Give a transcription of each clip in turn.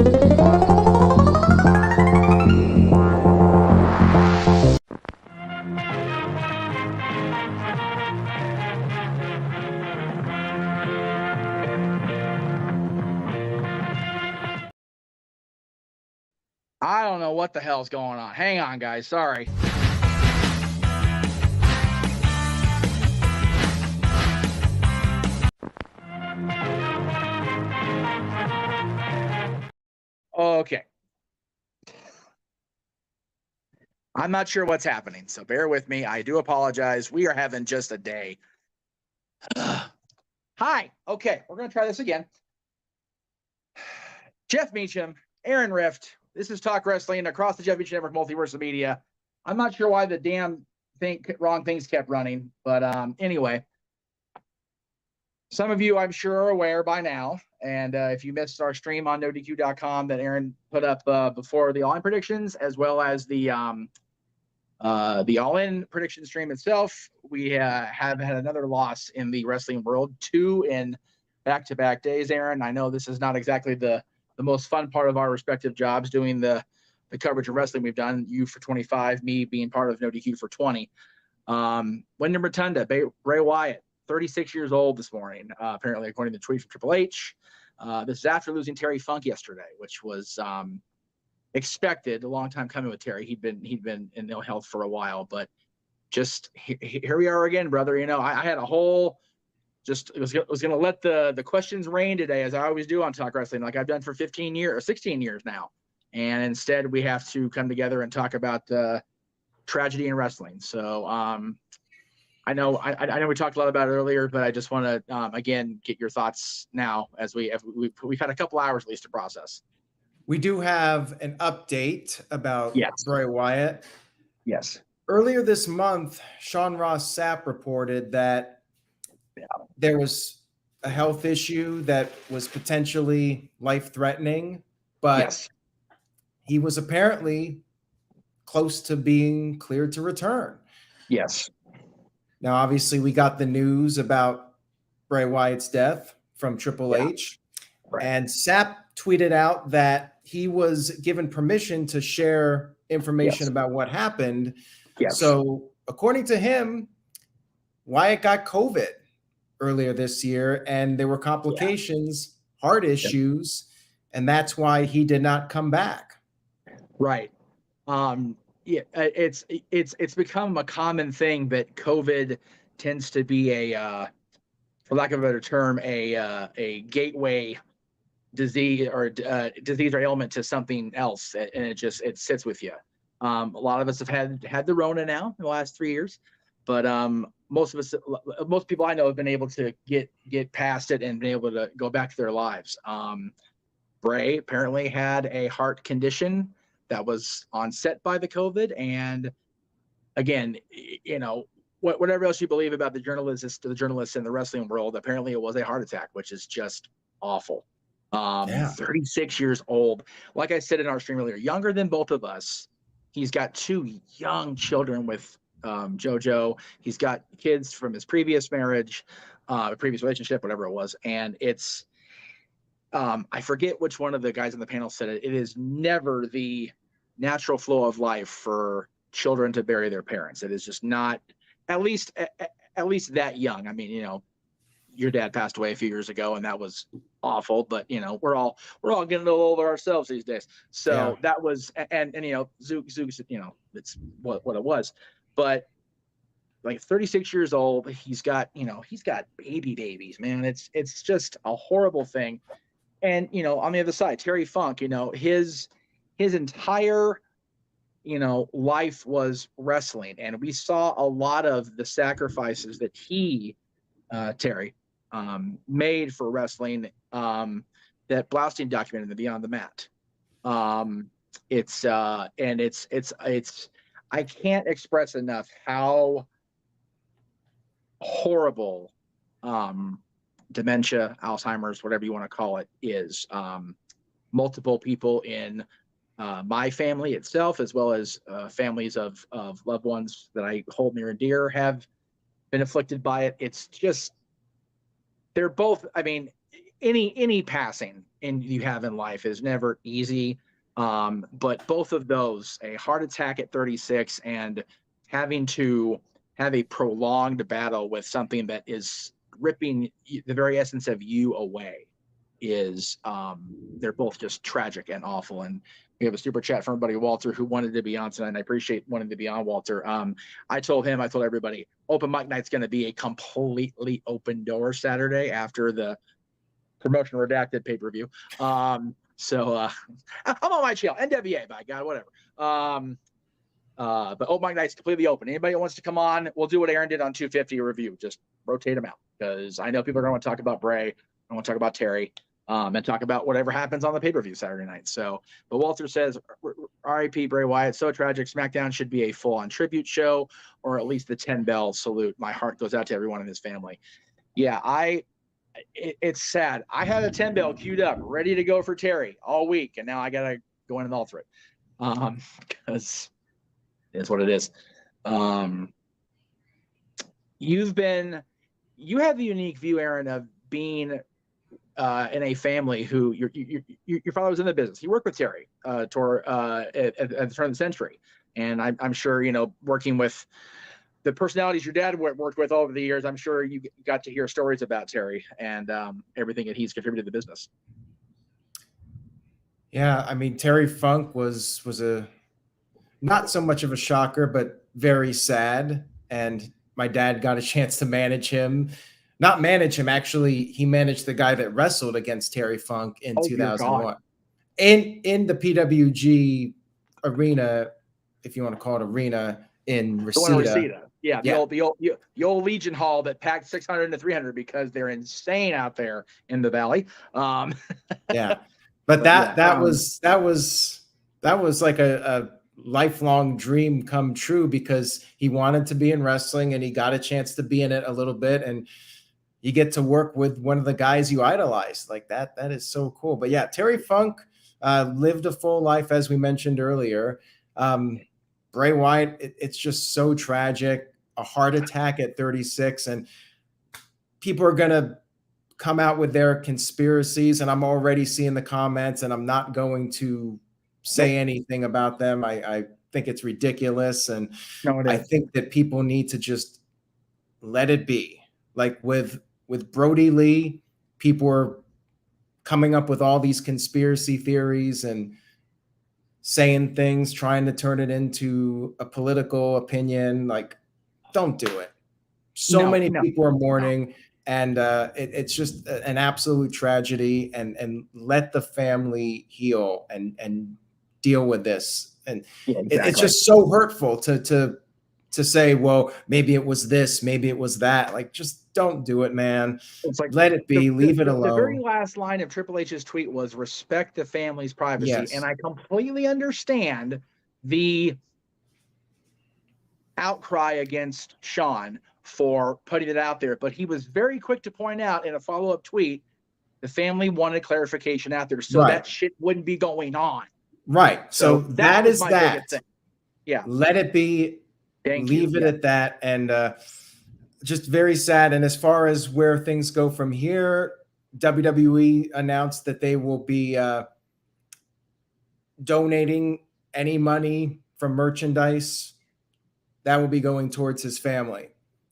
I don't know what the hell's going on. Hang on, guys. Sorry. Okay. I'm not sure what's happening, so bear with me. I do apologize. We are having just a day. Hi. Okay, we're going to try this again. Jeff Meacham, Aaron Rift. This is Talk Wrestling across the Jeff Meacham Network Multiverse of Media. I'm not sure why the damn wrong things kept running, but anyway. Some of you, I'm sure, are aware by now. And if you missed our stream on NoDQ.com that Aaron put up before the All-In predictions, as well as the All-In prediction stream itself, we have had another loss in the wrestling world, 2 in back-to-back days, Aaron. I know this is not exactly the most fun part of our respective jobs, doing the coverage of wrestling we've done, you for 25, me being part of NoDQ for 20. Wyndham Rotunda, Bray Wyatt, 36 years old this morning, apparently, according to the tweet from Triple H. This is after losing Terry Funk yesterday, which was expected. A long time coming with Terry. He'd been in ill health for a while, but just here we are again, brother. You know, I had a whole was going to let the questions rain today, as I always do on Talk Wrestling, like I've done for 15 years or 16 years now. And instead, we have to come together and talk about tragedy in wrestling. So I know we talked a lot about it earlier, but I just want to again get your thoughts now, as we've had a couple hours at least to process. We do have an update about Bray Wyatt. Yes. Earlier this month, Sean Ross Sapp reported that there was a health issue that was potentially life-threatening, but he was apparently close to being cleared to return. Yes. Now, obviously, we got the news about Bray Wyatt's death from Triple H. Right. And Sapp tweeted out that he was given permission to share information about what happened. Yes. So, according to him, Wyatt got COVID earlier this year, and there were complications, heart issues, and that's why he did not come back. Right. It's become a common thing that COVID tends to be for lack of a better term, a gateway disease or ailment to something else, and it sits with you. A lot of us have had the Rona now in the last 3 years, but most people I know have been able to get past it and been able to go back to their lives. Bray apparently had a heart condition that was onset by the COVID, and again, you know, whatever else you believe about the journalists in the wrestling world, apparently it was a heart attack, which is just awful. 36 years old. Like I said in our stream earlier, younger than both of us. He's got 2 young children with JoJo. He's got kids from his previous marriage, previous relationship, whatever it was. And it's, I forget which one of the guys on the panel said it. It is never the natural flow of life for children to bury their parents. It is just not, at least that young. I mean, you know, your dad passed away a few years ago, and that was awful. But you know, we're all getting a little older ourselves these days. So that was, and you know, Zook, you know, it's what it was. But like 36 years old, he's got babies, man. It's just a horrible thing. And you know, on the other side, Terry Funk, you know, his entire life was wrestling, and we saw a lot of the sacrifices that Terry made for wrestling, that Blaustein documented in the Beyond the Mat. It's I can't express enough how horrible dementia, Alzheimer's, whatever you want to call it, is. Multiple people in my family itself, as well as families of loved ones that I hold near and dear, have been afflicted by it. It's just, they're both, I mean, any passing you have in life is never easy. But both of those, a heart attack at 36 and having to have a prolonged battle with something that is ripping the very essence of you away, is they're both just tragic and awful. And we have a super chat from everybody, Walter, who wanted to be on tonight, and I appreciate wanting to be on, Walter. I told everybody, open mic night's going to be a completely open door Saturday after the Promotion Redacted pay-per-view. So I'm on my channel, NWA, by God, whatever. But open mic night's completely open. Anybody who wants to come on, we'll do what Aaron did on 250 review. Just rotate them out, because I know people are going to want to talk about Bray. I want to talk about Terry, and talk about whatever happens on the pay-per-view Saturday night. So, but Walter says, R.I.P. Bray Wyatt, so tragic. SmackDown should be a full-on tribute show, or at least the 10-bell salute. My heart goes out to everyone in his family. Yeah, it's sad. I had a 10-bell queued up, ready to go for Terry all week, and now I got to go in and alter it, because it's what it is. You have the unique view, Aaron, of being in a family who your father was in the business. He worked with Terry at the turn of the century, and I'm sure, working with the personalities your dad worked with over the years, I'm sure you got to hear stories about Terry and everything that he's contributed to the business. Yeah, I mean, Terry Funk was a not so much of a shocker, but very sad. And my dad got a chance to manage him. Not manage him, actually, he managed the guy that wrestled against Terry Funk in 2001. In the PWG arena, if you want to call it arena, in Reseda. Yeah, the old Legion Hall that packed 600 to 300 because they're insane out there in the valley. Yeah, but that was like a lifelong dream come true, because he wanted to be in wrestling and he got a chance to be in it a little bit, and you get to work with one of the guys you idolize like that. That is so cool. But yeah, Terry Funk lived a full life, as we mentioned earlier. Bray Wyatt, it's just so tragic. A heart attack at 36, and people are going to come out with their conspiracies, and I'm already seeing the comments, and I'm not going to say anything about them. I think it's ridiculous, and I think that people need to just let it be. Like with Brody Lee, people are coming up with all these conspiracy theories and saying things, trying to turn it into a political opinion. Like, don't do it. So many people are mourning, and it's just an absolute tragedy. And let the family heal and deal with this. And it's just so hurtful to say, well, maybe it was this, maybe it was that. Like, just don't do it, man. It's like, let it be, leave it alone. The very last line of Triple H's tweet was respect the family's privacy. Yes. And I completely understand the outcry against Sean for putting it out there, but he was very quick to point out in a follow-up tweet, the family wanted clarification out there, so that shit wouldn't be going on. Right. So that is that. Yeah. Let it be. Leave it at that. And just very sad. And as far as where things go from here, WWE announced that they will be donating any money from merchandise that will be going towards his family,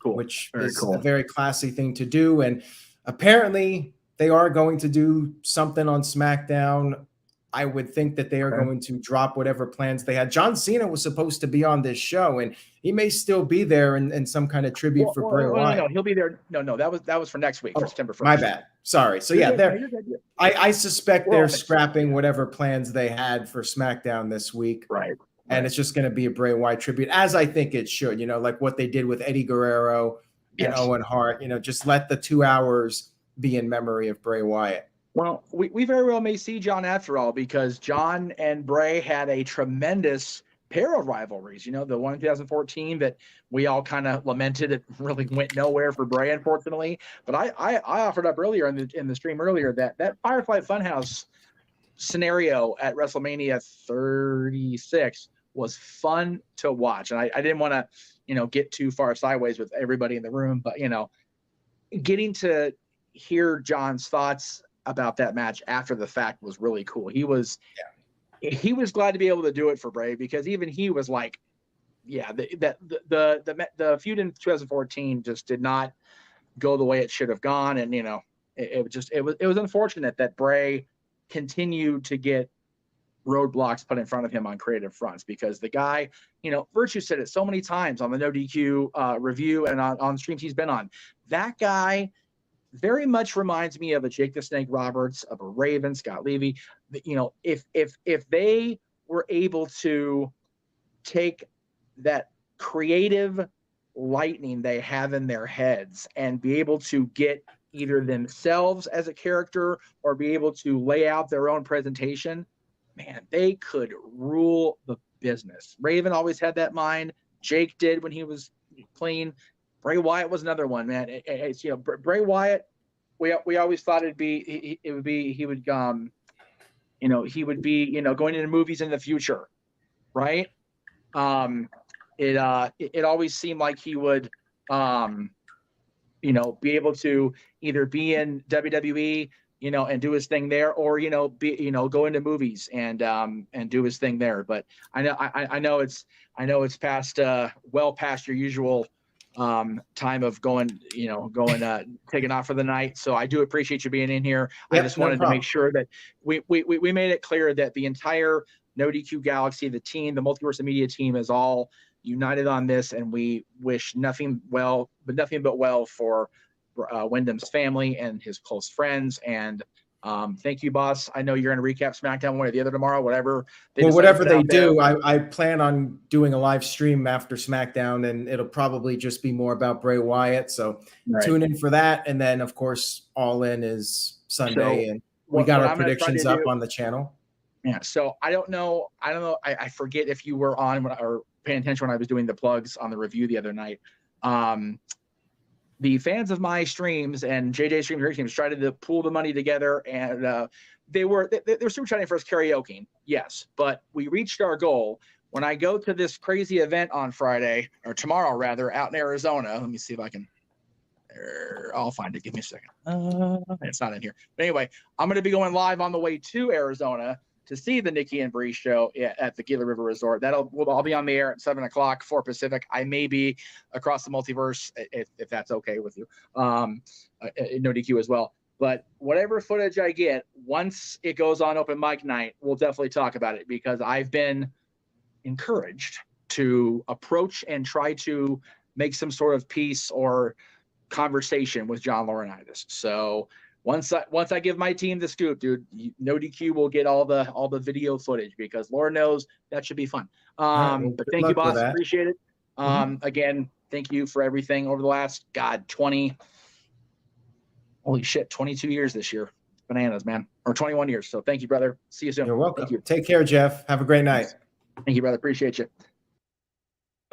which is a very classy thing to do. And apparently they are going to do something on SmackDown. I would think that they are going to drop whatever plans they had. John Cena was supposed to be on this show, and he may still be there in some kind of tribute for Bray Wyatt. No, he'll be there. No, that was for next week, for September 1st. My bad. Sorry. So I suspect they're scrapping whatever plans they had for SmackDown this week. Right. And it's just going to be a Bray Wyatt tribute, as I think it should, like what they did with Eddie Guerrero and Owen Hart, just let the 2 hours be in memory of Bray Wyatt. Well, we very well may see John after all, because John and Bray had a tremendous pair of rivalries. The one in 2014 that we all kind of lamented, it really went nowhere for Bray, unfortunately. But I offered up earlier in the stream earlier that Firefly Funhouse scenario at WrestleMania 36 was fun to watch, and I didn't want to get too far sideways with everybody in the room, but getting to hear John's thoughts about that match after the fact was really cool. He was glad to be able to do it for Bray, because even he was like, yeah, the feud in 2014 just did not go the way it should have gone. And, it was unfortunate that Bray continued to get roadblocks put in front of him on creative fronts, because the guy, Virtue said it so many times on the No DQ review and on streams he's been on. That guy very much reminds me of a Jake the Snake Roberts, of a Raven, Scott Levy. If they were able to take that creative lightning they have in their heads and be able to get either themselves as a character or be able to lay out their own presentation, man, they could rule the business. Raven always had that mind. Jake did when he was clean. Bray Wyatt was another one, man. It's Bray Wyatt. We always thought he would be going into movies in the future, right? It always seemed like he would be able to either be in WWE, and do his thing there, or go into movies and do his thing there. But I know it's past well past your usual time of going taking off for the night. So I do appreciate you being in here. Yep, I just wanted to make sure that we made it clear that the entire No DQ Galaxy, the team, the Multiverse of Media team, is all united on this, and we wish nothing but well for Wyndham's family and his close friends. And thank you, boss. I know you're going to recap SmackDown one or the other tomorrow, whatever. Whatever they do, I plan on doing a live stream after SmackDown, and it'll probably just be more about Bray Wyatt. So tune in for that. And then, of course, All In is Sunday, and we got our predictions up on the channel. Yeah. So I don't know. I forget if you were on or paying attention when I was doing the plugs on the review the other night. The fans of my streams and JJ streams, your teams, tried to pool the money together, and they were super chatting for us karaoke. Yes, but we reached our goal. When I go to this crazy event on Friday, or tomorrow rather, out in Arizona, let me see if I can. I'll find it. Give me a second. It's not in here. But anyway, I'm going to be going live on the way to Arizona to see the Nikki and Bree show at the Gila River Resort. I'll be on the air at 7:00 4 Pacific. I may be across the multiverse if that's okay with you. No DQ as well. But whatever footage I get, once it goes on open mic night, we'll definitely talk about it, because I've been encouraged to approach and try to make some sort of peace or conversation with John Laurinaitis. So once I give my team the scoop, dude, No DQ will get all the video footage, because Lord knows that should be fun. But thank you, boss. Appreciate it. Again, thank you for everything over the last 22 years this year. Bananas, man. Or 21 years. So thank you, brother. See you soon. You're welcome. Thank you. Take care, Jeff. Have a great night. Thank you, brother. Appreciate you.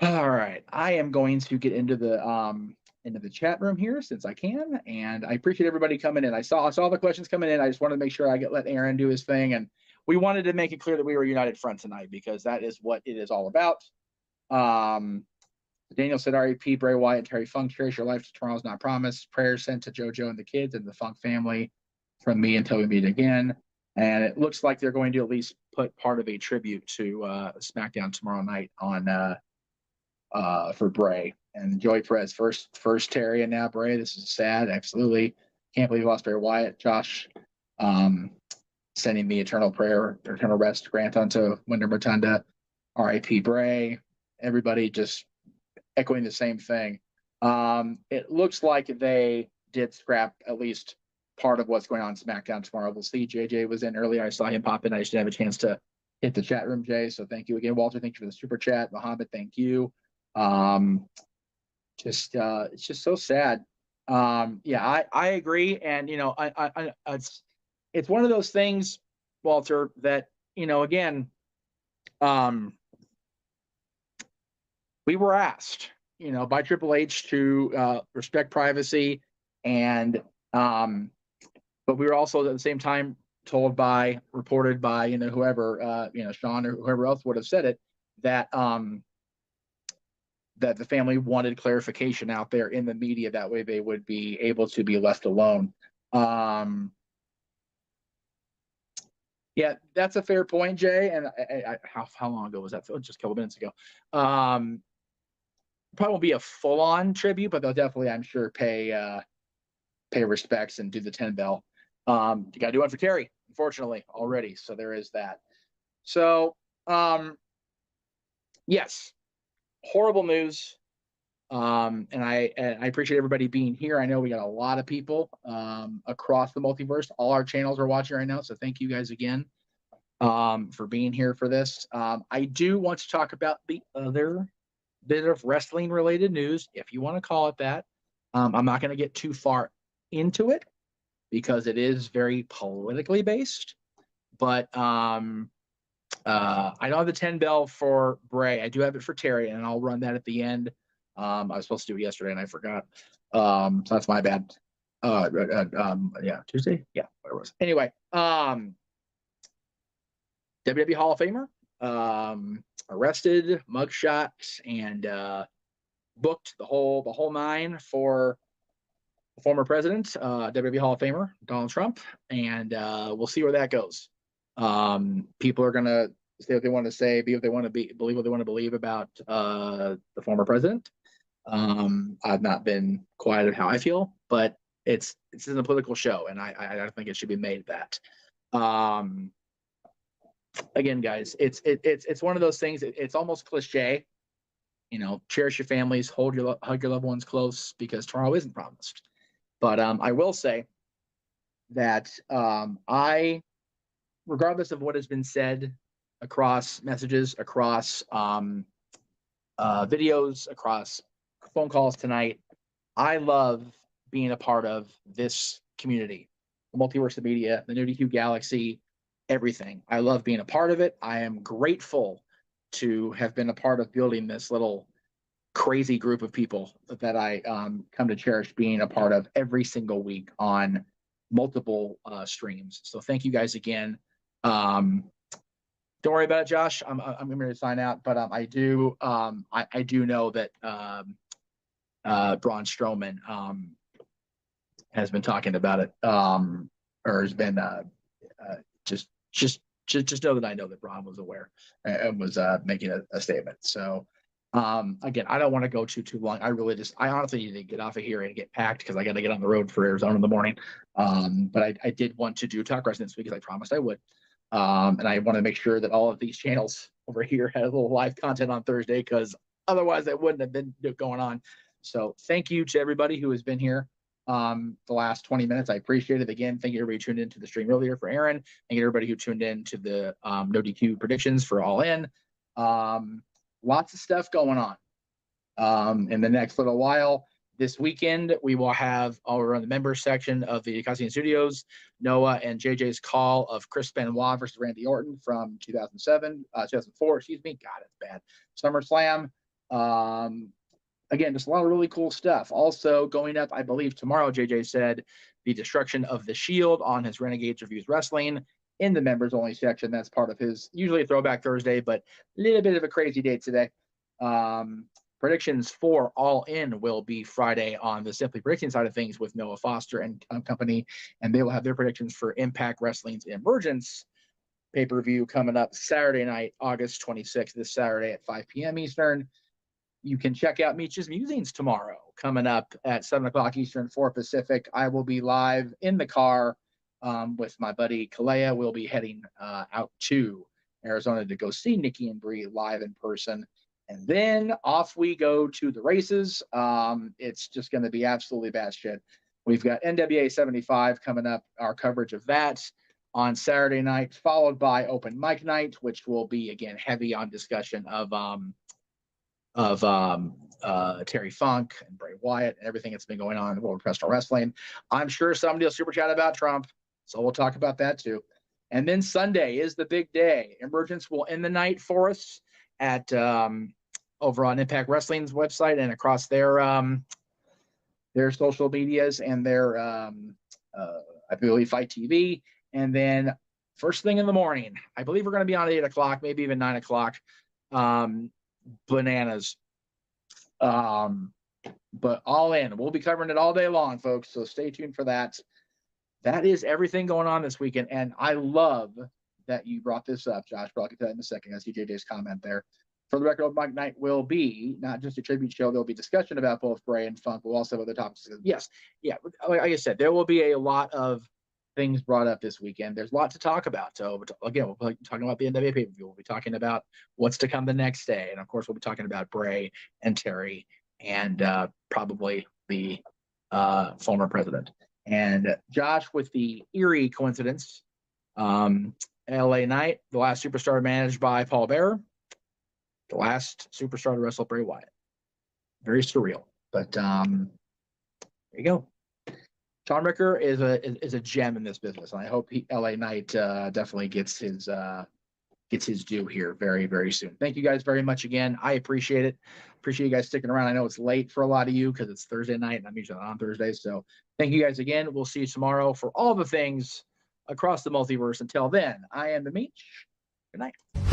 All right. I am going to get into the chat room here since I can, and I appreciate everybody coming in. I saw the questions coming in. I just wanted to make sure I let Aaron do his thing, and we wanted to make it clear that we were a united front tonight, because that is what it is all about. Daniel said, "R.E.P. Bray Wyatt and Terry Funk. Cherish your life. Tomorrow's not promised. Prayers sent to JoJo and the kids and the Funk family from me until we meet again." And it looks like they're going to at least put part of a tribute to SmackDown tomorrow night on for Bray. And Joey Perez, first Terry and now Bray. This is sad. Absolutely. Can't believe we lost Bray Wyatt. Josh sending the eternal prayer, eternal rest grant unto Wyndham Rotunda. R.I.P. Bray. Everybody just echoing the same thing. It looks like they did scrap at least part of what's going on in SmackDown tomorrow. We'll see. JJ was in earlier. I saw him pop in. I just didn't have a chance to hit the chat room, Jay. So thank you again. Walter, thank you for the super chat. Mohammed, thank you. It's just so sad. I agree. And, it's one of those things, Walter, that, again, we were asked, by Triple H to respect privacy, and but we were also at the same time reported by whoever Sean or whoever else would have said it, that that the family wanted clarification out there in the media. That way they would be able to be left alone. Yeah, that's a fair point, Jay. And how long ago was that? Just a couple minutes ago. Probably won't be a full-on tribute, but they'll definitely, I'm sure, pay respects and do the 10 bell. You got to do one for Terry, unfortunately, already. So there is that. So, yes, horrible news. And I appreciate everybody being here. I know we got a lot of people across the multiverse. All our channels are watching right now. So thank you guys again for being here for this. I do want to talk about the other bit of wrestling related news, if you want to call it that. I'm not going to get too far into it because it is very politically based. But I don't have the 10 bell for Bray. I do have it for Terry, and I'll run that at the end. I was supposed to do it yesterday and I forgot. So that's my bad. Yeah, Tuesday. Yeah, whatever it was. Anyway, WWE Hall of Famer, arrested, mugshot, and booked the whole nine for the former president, WWE Hall of Famer Donald Trump, and we'll see where that goes. People are gonna say what they want to say, be what they want to be, believe what they want to believe about the former president. I've not been quiet of how I feel, but it's in a political show, and I don't think it should be made that. Again, guys, it's one of those things. It's almost cliche, cherish your families, hug your loved ones close, because tomorrow isn't promised. But I will say that regardless of what has been said across messages, across videos, across phone calls tonight, I love being a part of this community, the multiverse of media, the New DQ Galaxy, everything. I love being a part of it. I am grateful to have been a part of building this little crazy group of people that I come to cherish being a part of every single week on multiple streams. So thank you guys again. Don't worry about it, Josh. I'm going to sign out, but I do know that Braun Strowman has been talking about it, or has been just know that I know that Braun was aware and was making a statement. So again, I don't want to go too long. I honestly need to get off of here and get packed because I got to get on the road for Arizona in the morning. But I did want to do Talk Wrestling this week, as I promised I would. And I want to make sure that all of these channels over here had a little live content on Thursday, because otherwise I wouldn't have been going on. So thank you to everybody who has been here the last 20 minutes. I appreciate it. Again, thank you everybody who tuned into the stream earlier for Aaron. Thank you everybody who tuned in to the No DQ predictions for All In. Lots of stuff going on in the next little while. This weekend, we will have over on the members section of the Casian Studios, Noah and JJ's call of Chris Benoit versus Randy Orton from 2004, excuse me. God, it's bad. SummerSlam. Again, just a lot of really cool stuff. Also going up, I believe tomorrow, JJ said, the Destruction of the Shield on his Renegades Reviews Wrestling in the members only section. That's part of his usually a Throwback Thursday, but a little bit of a crazy day today. Predictions for All In will be Friday on the Simply Predicting side of things with Noah Foster and company, and they will have their predictions for Impact Wrestling's Emergence pay-per-view coming up Saturday night, August 26th, this Saturday at 5 p.m. Eastern. You can check out Meach's Musings tomorrow, coming up at 7 o'clock Eastern, 4 Pacific. I will be live in the car with my buddy Kalea. We'll be heading out to Arizona to go see Nikki and Brie live in person. And then off we go to the races. It's just going to be absolutely bad shit. We've got NWA 75 coming up, our coverage of that on Saturday night, followed by Open Mic Night, which will be, again, heavy on discussion of Terry Funk and Bray Wyatt and everything that's been going on in the world of professional wrestling. I'm sure somebody will super chat about Trump, so we'll talk about that too. And then Sunday is the big day. Emergence will end the night for us at over on Impact Wrestling's website and across their social medias and their I believe Fight TV. And then first thing in the morning, I believe we're going to be on 8 o'clock, maybe even 9 o'clock. Bananas. But All In, we'll be covering it all day long, folks, so stay tuned for that. That is everything going on this weekend, and I love that you brought this up, Josh, but I'll get to that in a second. I see JJ's comment there. For the record, Mike Night will be not just a tribute show. There'll be discussion about both Bray and Funk. We'll also have other topics. Yes, yeah. Like I said, there will be a lot of things brought up this weekend. There's a lot to talk about. So again, we'll be talking about the NWA pay-per-view. We'll be talking about what's to come the next day, and of course, we'll be talking about Bray and Terry and probably the former president. And Josh, with the eerie coincidence, LA Knight, the last superstar managed by Paul Bearer, the last superstar to wrestle Bray Wyatt. Very surreal, but there you go. Sean Ricker is a gem in this business, and I hope LA Knight definitely gets his due here very, very soon. Thank you guys very much again. I appreciate it. Appreciate you guys sticking around. I know it's late for a lot of you because it's Thursday night, and I'm usually on Thursdays. So thank you guys again. We'll see you tomorrow for all the things across the multiverse. Until then, I am the Meach. Good night.